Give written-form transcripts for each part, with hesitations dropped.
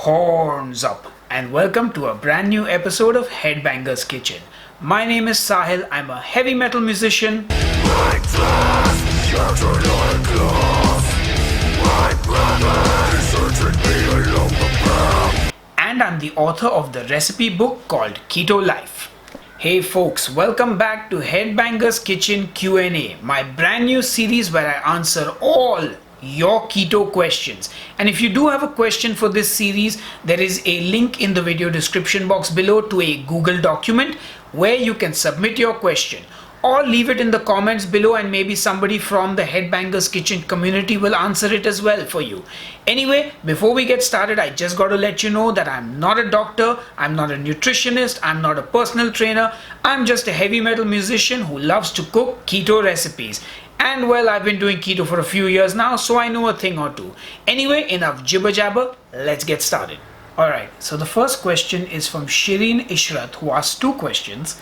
Horns up and welcome to a brand new episode of Headbanger's Kitchen. My name is Sahil, I'm a heavy metal musician and I'm the author of the recipe book called Keto Life. Hey folks, welcome back to Headbanger's Kitchen Q&A, my brand new series where I answer all your keto questions. And if you do have a question for this series, there is a link in the video description box below to a Google document where you can submit your question or leave it in the comments below and maybe somebody from the Headbangers Kitchen community will answer it as well for you. Anyway, before we get started, I just got to let you know that I'm not a doctor, I'm not a nutritionist, I'm not a personal trainer, I'm just a heavy metal musician who loves to cook keto recipes. And well, I've been doing keto for a few years now, so I know a thing or two. Anyway, enough jibber jabber, let's get started. Alright, so the first question is from Shireen Ishrat, who asked two questions.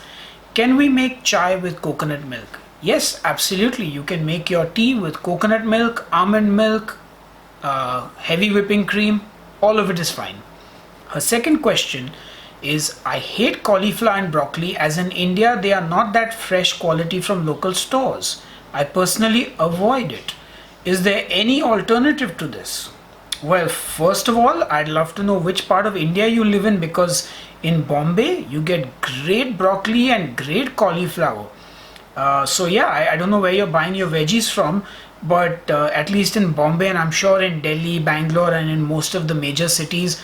Can we make chai with coconut milk? Yes, absolutely. You can make your tea with coconut milk, almond milk, heavy whipping cream, all of it is fine. Her second question is, I hate cauliflower and broccoli as in India they are not that fresh quality from local stores. I personally avoid it. Is there any alternative to this? Well, first of all, I'd love to know which part of India you live in, because in Bombay you get great broccoli and great cauliflower. So yeah, I don't know where you're buying your veggies from, but at least in Bombay, and I'm sure in Delhi, Bangalore and in most of the major cities,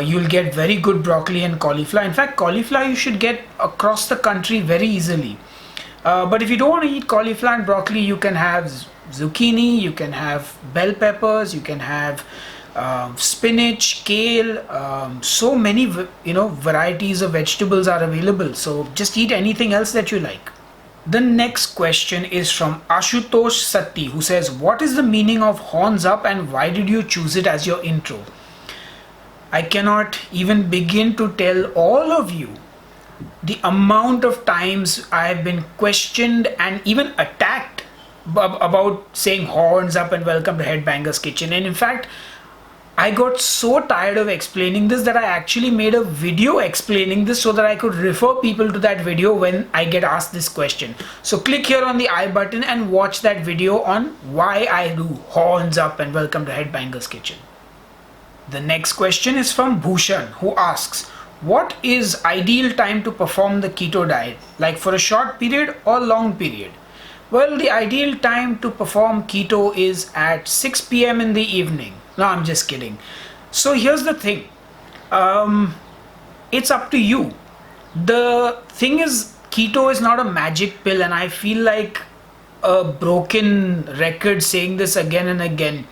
you'll get very good broccoli and cauliflower. In fact, cauliflower you should get across the country very easily. But if you don't want to eat cauliflower and broccoli, you can have zucchini, you can have bell peppers, you can have spinach, kale, so many varieties of vegetables are available. So just eat anything else that you like. The next question is from Ashutosh Satti, who says, what is the meaning of horns up and why did you choose it as your intro? I cannot even begin to tell all of you the amount of times I have been questioned and even attacked about saying horns up and welcome to Headbanger's Kitchen. And in fact, I got so tired of explaining this that I actually made a video explaining this so that I could refer people to that video when I get asked this question. So click here on the I button and watch that video on why I do horns up and welcome to Headbanger's Kitchen. The next question is from Bhushan, who asks, what is ideal time to perform the keto diet, like for a short period or long period? Well, the ideal time to perform keto is at 6 p.m. in the evening. No, I'm just kidding. So here's the thing. It's up to you. The thing is, keto is not a magic pill, and I feel like a broken record saying this again and again.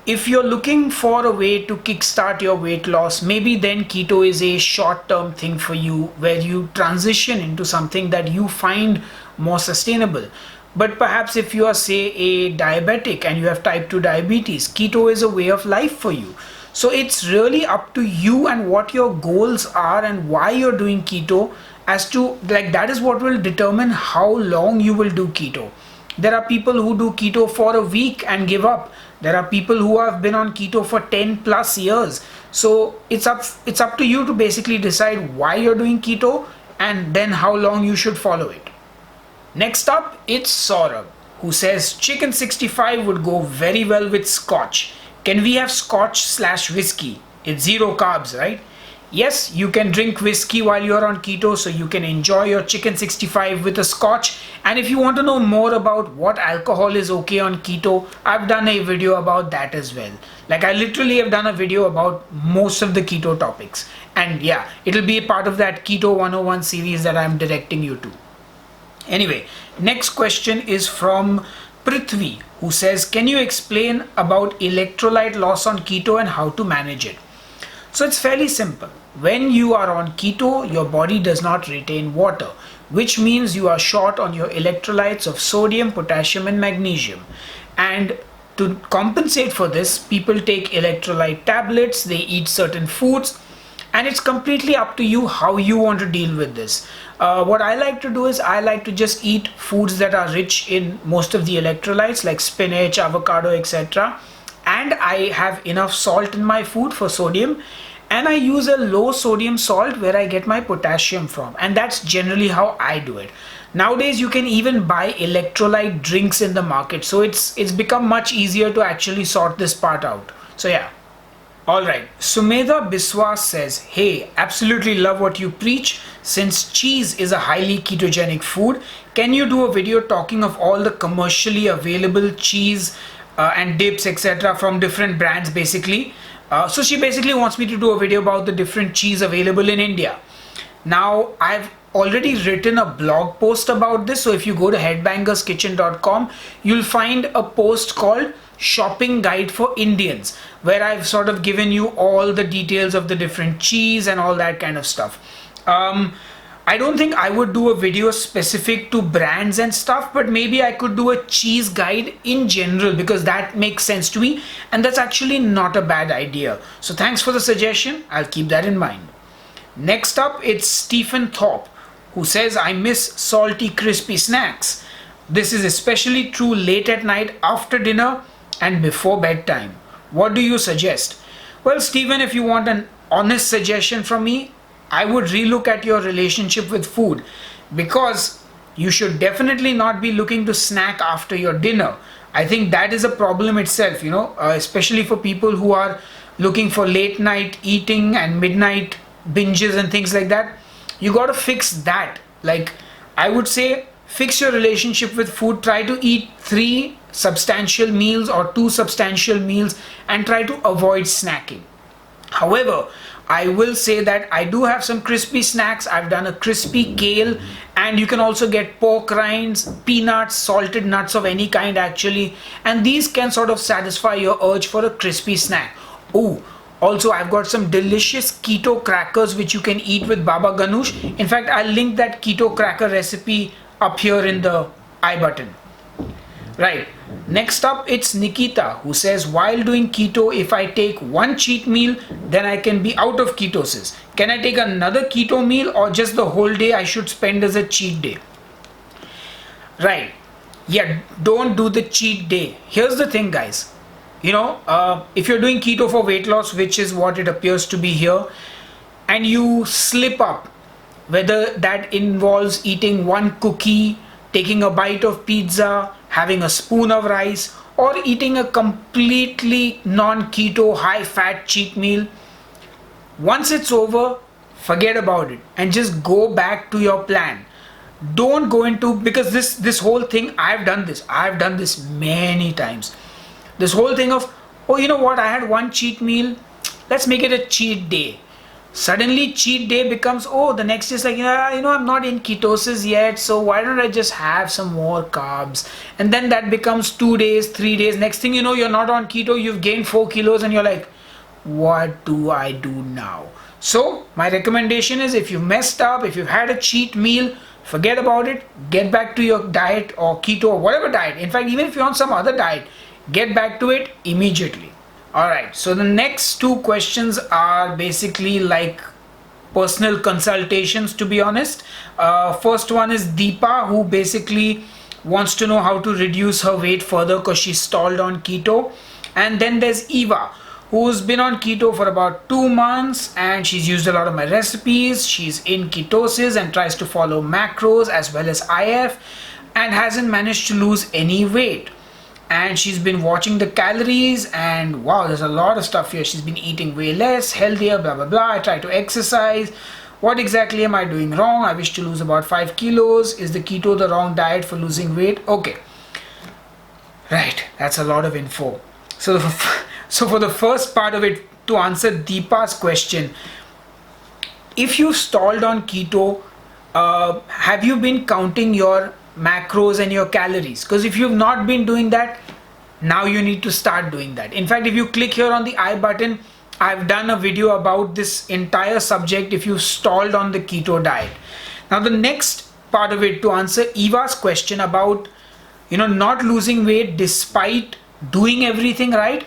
If you're looking for a way to kickstart your weight loss, maybe then keto is a short-term thing for you where you transition into something that you find more sustainable. But perhaps if you are, say, a diabetic and you have type 2 diabetes, keto is a way of life for you. So it's really up to you and what your goals are and why you're doing keto, as to, like, that is what will determine how long you will do keto. There are people who do keto for a week and give up. There are people who have been on keto for 10 plus years. So it's up to you to basically decide why you're doing keto and then how long you should follow it. Next up, it's Saurabh, who says chicken 65 would go very well with scotch. Can we have scotch/whiskey? It's zero carbs, right? Yes, you can drink whiskey while you're on keto, so you can enjoy your chicken 65 with a scotch. And if you want to know more about what alcohol is okay on keto, I've done a video about that as well. Like, I literally have done a video about most of the keto topics. And yeah, it'll be a part of that Keto 101 series that I'm directing you to. Anyway, next question is from Prithvi, who says, can you explain about electrolyte loss on keto and how to manage it? So it's fairly simple. When you are on keto, your body does not retain water, which means you are short on your electrolytes of sodium, potassium and magnesium. And to compensate for this, people take electrolyte tablets, they eat certain foods, and it's completely up to you how you want to deal with this. What I like to do is I like to just eat foods that are rich in most of the electrolytes like spinach, avocado, etc. and I have enough salt in my food for sodium, and I use a low sodium salt where I get my potassium from, and that's generally how I do it. Nowadays you can even buy electrolyte drinks in the market, so it's become much easier to actually sort this part out. So yeah. Alright, Sumedha Biswas says, hey, absolutely love what you preach. Since cheese is a highly ketogenic food, can you do a video talking of all the commercially available cheese and dips, etc. from different brands basically? So she basically wants me to do a video about the different cheese available in India. Now, I've already written a blog post about this, so if you go to headbangerskitchen.com, you'll find a post called Shopping Guide for Indians, where I've sort of given you all the details of the different cheese and all that kind of stuff. I don't think I would do a video specific to brands and stuff, but maybe I could do a cheese guide in general, because that makes sense to me, and that's actually not a bad idea. So thanks for the suggestion, I'll keep that in mind. Next up, it's Stephen Thorpe, who says, I miss salty crispy snacks. This is especially true late at night after dinner and before bedtime. What do you suggest? Well, Stephen, if you want an honest suggestion from me, I would relook at your relationship with food, because you should definitely not be looking to snack after your dinner. I think that is a problem itself, especially for people who are looking for late night eating and midnight binges and things like that. You got to fix that. Like, I would say, fix your relationship with food. Try to eat 3 substantial meals or 2 substantial meals, and try to avoid snacking. However, I will say that I do have some crispy snacks. I've done a crispy kale, and you can also get pork rinds, peanuts, salted nuts of any kind actually, and these can sort of satisfy your urge for a crispy snack. Oh, also I've got some delicious keto crackers which you can eat with Baba Ganoush. In fact, I'll link that keto cracker recipe up here in the I button. Right, next up it's Nikita, who says, while doing keto, if I take one cheat meal, then I can be out of ketosis. Can I take another keto meal, or just the whole day I should spend as a cheat day? Right, yeah, don't do the cheat day. Here's the thing, guys. If you're doing keto for weight loss, which is what it appears to be here, and you slip up, whether that involves eating one cookie, taking a bite of pizza, having a spoon of rice, or eating a completely non-keto high-fat cheat meal, once it's over, forget about it and just go back to your plan. Don't go into, because this whole thing, I've done this many times. This whole thing of, oh, you know what, I had one cheat meal, let's make it a cheat day. Suddenly cheat day becomes, oh, the next is like, I'm not in ketosis yet, so why don't I just have some more carbs? And then that becomes 2 days, 3 days. Next thing you know, you're not on keto, you've gained 4 kilos, and you're like, what do I do now? So my recommendation is, if you've messed up, if you've had a cheat meal, forget about it, get back to your diet or keto or whatever diet. In fact, even if you're on some other diet, get back to it immediately. Alright, so the next 2 questions are basically like personal consultations, to be honest. First one is Deepa, who basically wants to know how to reduce her weight further because she's stalled on keto. And then there's Eva, who's been on keto for about 2 months, and she's used a lot of my recipes. She's in ketosis and tries to follow macros as well as IF, and hasn't managed to lose any weight. And she's been watching the calories, and wow, there's a lot of stuff here. She's been eating way less, healthier, blah blah blah. I try to exercise. What exactly am I doing wrong? I wish to lose about 5 kilos. Is the keto the wrong diet for losing weight? Okay, right, that's a lot of info. So for the first part of it, to answer Deepa's question, if you stalled on keto, have you been counting your macros and your calories? Because if you've not been doing that, now you need to start doing that. In fact, if you click here on the I button, I've done a video about this entire subject if you stalled on the keto diet. Now the next part of it, to answer Eva's question about not losing weight despite doing everything right,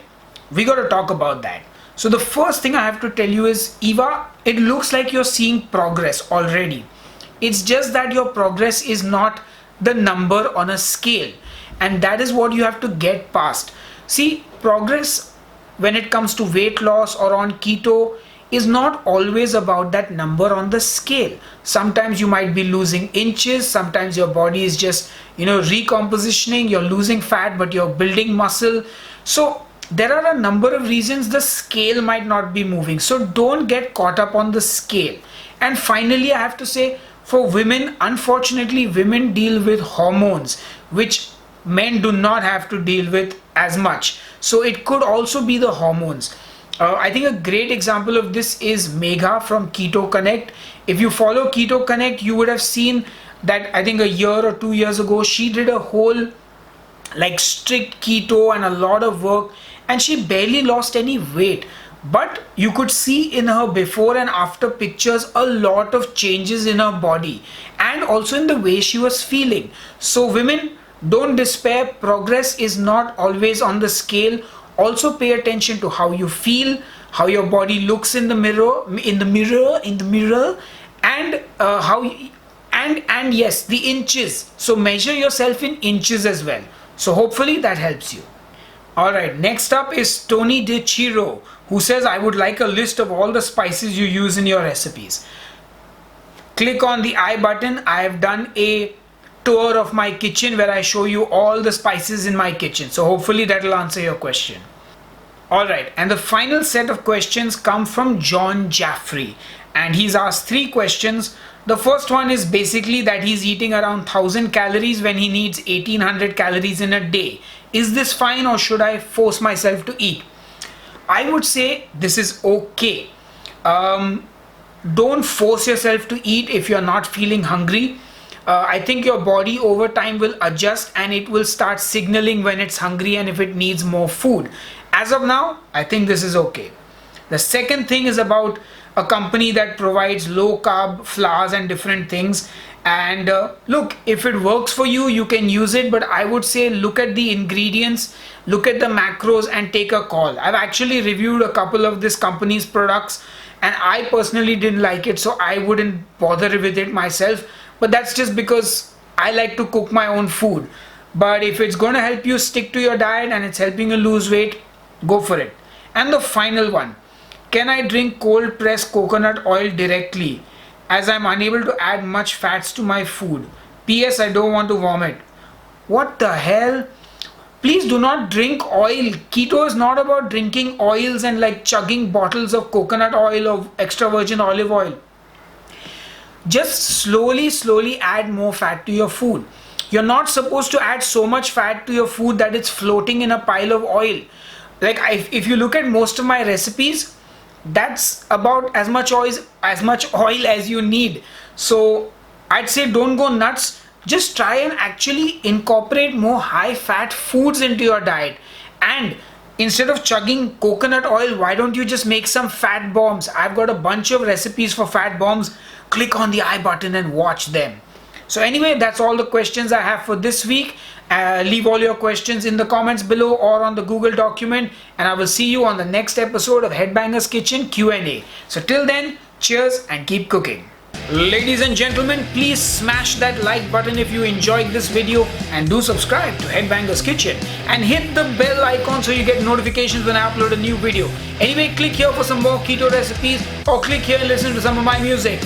we got to talk about that. So the first thing I have to tell you is, Eva, it looks like you're seeing progress already. It's just that your progress is not the number on a scale, and that is what you have to get past. See, progress when it comes to weight loss or on keto is not always about that number on the scale. Sometimes you might be losing inches, sometimes your body is just, recompositioning, you're losing fat but you're building muscle. So there are a number of reasons the scale might not be moving. So don't get caught up on the scale. And finally, I have to say, for women, unfortunately, women deal with hormones, which men do not have to deal with as much. So it could also be the hormones. I think a great example of this is Megha from Keto Connect. If you follow Keto Connect, you would have seen that I think a year or 2 years ago, she did a whole strict keto and a lot of work, and she barely lost any weight. But you could see in her before and after pictures a lot of changes in her body and also in the way she was feeling. So women, don't despair. Progress is not always on the scale. Also pay attention to how you feel, how your body looks in the mirror, and and yes, the inches. So measure yourself in inches as well. So hopefully that helps you. Alright, next up is Tony De Chiro, who says, I would like a list of all the spices you use in your recipes. Click on the I button. I have done a tour of my kitchen where I show you all the spices in my kitchen. So hopefully that will answer your question. Alright, and the final set of questions come from John Jaffrey, and he's asked 3 questions. The first one is basically that he's eating around 1000 calories when he needs 1800 calories in a day. Is this fine or should I force myself to eat? I would say this is okay. Don't force yourself to eat if you're not feeling hungry. I think your body over time will adjust and it will start signaling when it's hungry and if it needs more food. As of now, I think this is okay. The second thing is about a company that provides low carb flours and different things. And look, if it works for you, you can use it. But I would say look at the ingredients, look at the macros and take a call. I've actually reviewed a couple of this company's products and I personally didn't like it. So I wouldn't bother with it myself. But that's just because I like to cook my own food. But if it's going to help you stick to your diet and it's helping you lose weight, go for it. And the final one, can I drink cold pressed coconut oil directly as I'm unable to add much fats to my food? PS, I don't want to vomit. What the hell? Please do not drink oil. Keto is not about drinking oils and chugging bottles of coconut oil or extra virgin olive oil. Just slowly add more fat to your food. You're not supposed to add so much fat to your food that it's floating in a pile of oil. If you look at most of my recipes, that's about as much oil as you need. So I'd say don't go nuts. Just try and actually incorporate more high fat foods into your diet. And instead of chugging coconut oil, why don't you just make some fat bombs? I've got a bunch of recipes for fat bombs. Click on the I button and watch them. So anyway, that's all the questions I have for this week. Leave all your questions in the comments below or on the Google document, and I will see you on the next episode of Headbangers Kitchen Q&A. So till then, cheers and keep cooking. Ladies and gentlemen, please smash that like button if you enjoyed this video and do subscribe to Headbangers Kitchen and hit the bell icon so you get notifications when I upload a new video. Anyway, click here for some more keto recipes or click here and listen to some of my music.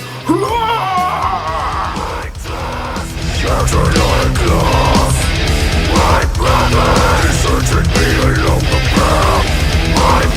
My brother is searching me along the path. My